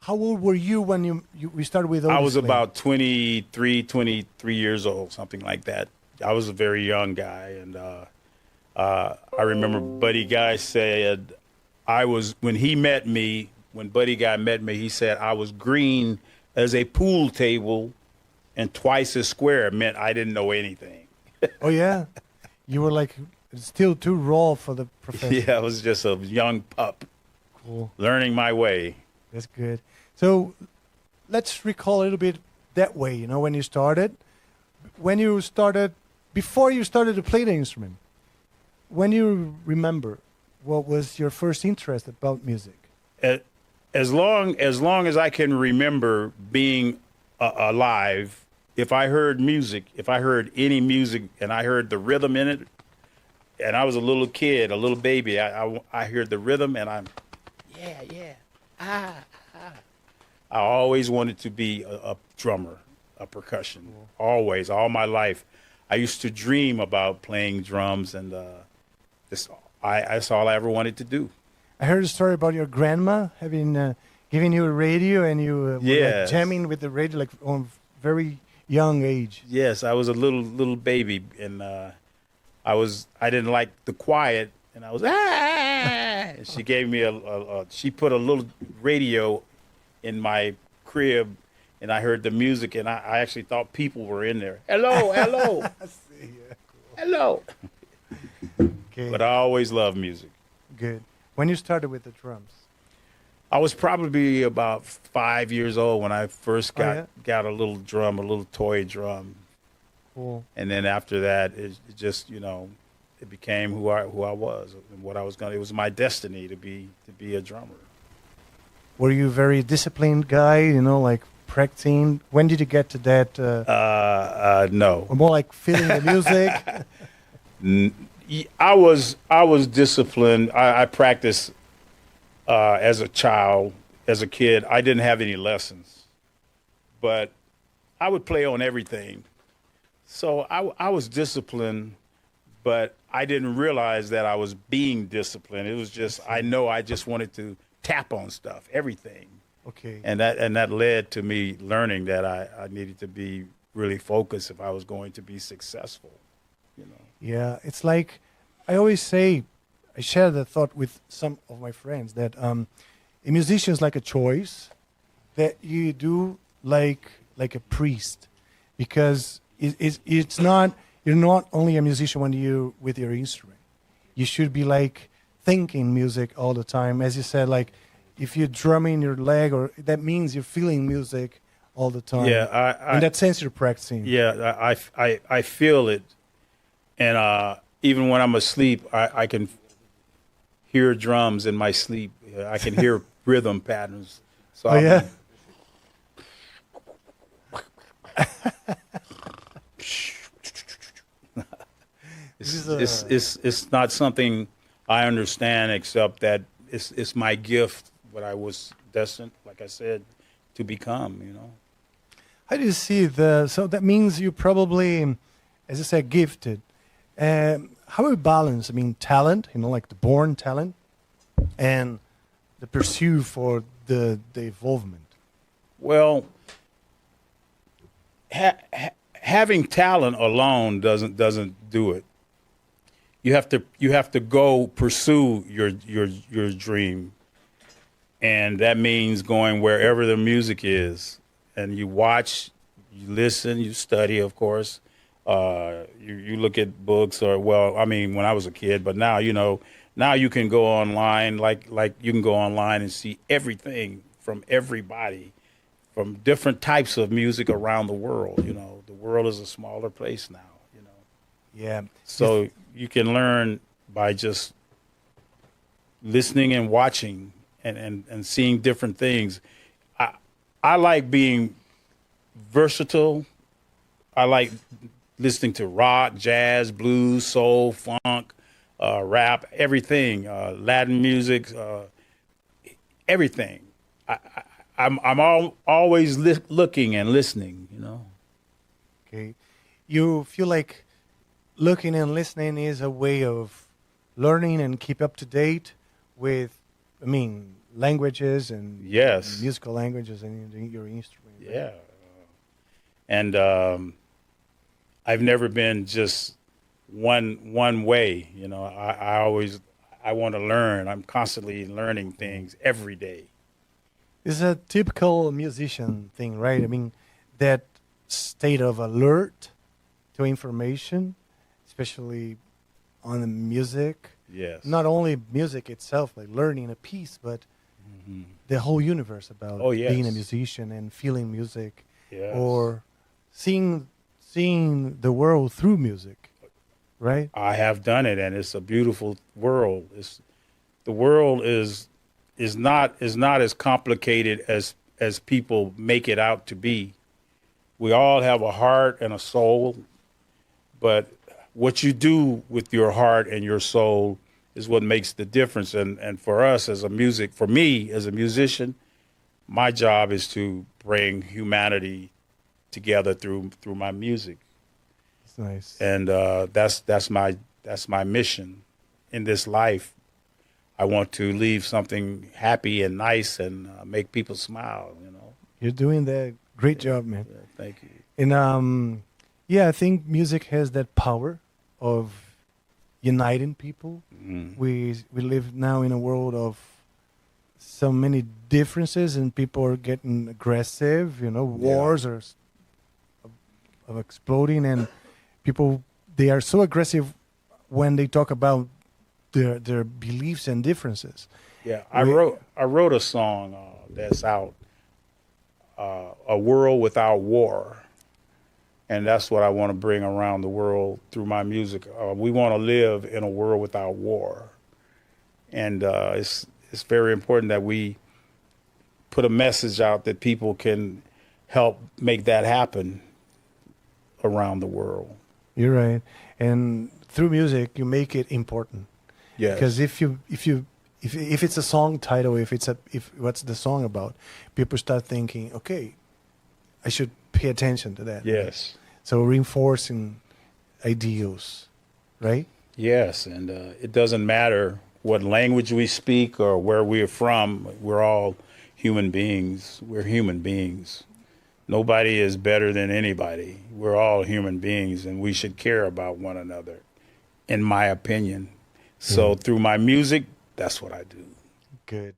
How old were you when we started with I Otis was Clay? about 23 years old, something like that. I was a very young guy, and I remember Buddy Guy said when he met me, when Buddy Guy met me, he said I was green as a pool table and twice as square. It meant I didn't know anything. Oh yeah, you were like still too raw for the profession. Yeah, I was just a young pup Cool. learning my way. That's good. So let's recall a little bit that way. You know, when you started, before you started to play the instrument. When you remember, what was your first interest about music? A- as long as I can remember being alive, if I heard music, if I heard any music and I heard the rhythm in it, and I was a little kid, a little baby, I heard the rhythm and I always wanted to be a drummer, a percussion, always, all my life. I used to dream about playing drums, and that's all I ever wanted to do. I heard a story about your grandma having given you a radio, and you were like Yes. jamming with the radio like on very young age. Yes, I was a little baby, and I didn't like the quiet, and I was And she gave me she put a little radio in my crib, and I heard the music, and I actually thought people were in there. Hello, hello, I see. Yeah, cool. hello. Okay, But I always loved music. good. When you started with the drums? I was probably about 5 years old when I first Oh, yeah? got a little drum, a little toy drum, Cool. and then after that, it just it became who I was and what I was going. It was my destiny to be a drummer. Were you a very disciplined guy? You know, like practicing. When did you get to that? No, Or more like feeling the music. I was disciplined. I practiced as a child, as a kid. I didn't have any lessons, but I would play on everything. So I was disciplined, but I didn't realize that I was being disciplined. It was just I just wanted to tap on stuff, everything, Okay. and that led to me learning that I needed to be really focused if I was going to be successful. You know. Yeah, it's like I always say, I share the thought with some of my friends that a musician is like a choice that you do like a priest, because it's not, you're not only a musician when you with your instrument. You should be like thinking music all the time, as you said. Like if you're drumming your leg, or that means you're feeling music all the time. Yeah, in that sense, you're practicing. Yeah, I feel it, and even when I'm asleep, I can hear drums in my sleep. I can hear rhythm patterns. So Oh yeah. it's not something I understand, except that it's my gift, what I was destined, like I said, to become. You know. How do you see so that means you probably, as I said, gifted. How do you balance, I mean, talent, like the born talent, and the pursuit for the involvement? Well, having talent alone doesn't do it. You have to go pursue your dream, and that means going wherever the music is, and you watch, you listen, you study, of course. You look at books, or I mean, when I was a kid, but now now you can go online, like you can go online and see everything from everybody, from different types of music around the world. You know, the world is a smaller place now. You know, Yeah. so you can learn by just listening and watching and seeing different things. I like being versatile. I like listening to rock, jazz, blues, soul, funk, rap, everything, Latin music, everything. I'm always looking and listening. You know. Okay. You feel like looking and listening is a way of learning and keep up to date with, I mean, languages and Yes. musical languages and your instrument. Right? Yeah. And I've never been just one way. You know, I want to learn. I'm constantly learning things every day. It's a typical musician thing, right? I mean, that state of alert to information, especially on the music. Yes. Not only music itself, like learning a piece, but the whole universe about Oh, yes. being a musician and feeling music, Yes. or seeing the world through music, right? I have done it, and it's a beautiful world. The world is not as complicated as people make it out to be. We all have a heart and a soul, but what you do with your heart and your soul is what makes the difference. And for us for me as a musician, my job is to bring humanity together through my music. It's nice. And that's my mission in this life. I want to leave something happy and nice and make people smile. You know. You're doing that great job, man. Yeah, thank you. And yeah, I think music has that power of uniting people. Mm. We live now in a world of so many differences, and people are getting aggressive. You know, wars are exploding, and people, they are so aggressive when they talk about their beliefs and differences. Yeah, I wrote a song that's out, "A World Without War," and that's what I want to bring around the world through my music. We want to live in a world without war, and it's very important that we put a message out that people can help make that happen around the world. You're right, and through music, you make it important. Yes. Because if it's a song title, if what's the song about, people start thinking, okay, I should pay attention to that. Yes. So reinforcing ideals, right? Yes, and it doesn't matter what language we speak or where we're from. We're all human beings. We're human beings. Nobody is better than anybody. We're all human beings, and we should care about one another, in my opinion. So through my music, that's what I do. Good.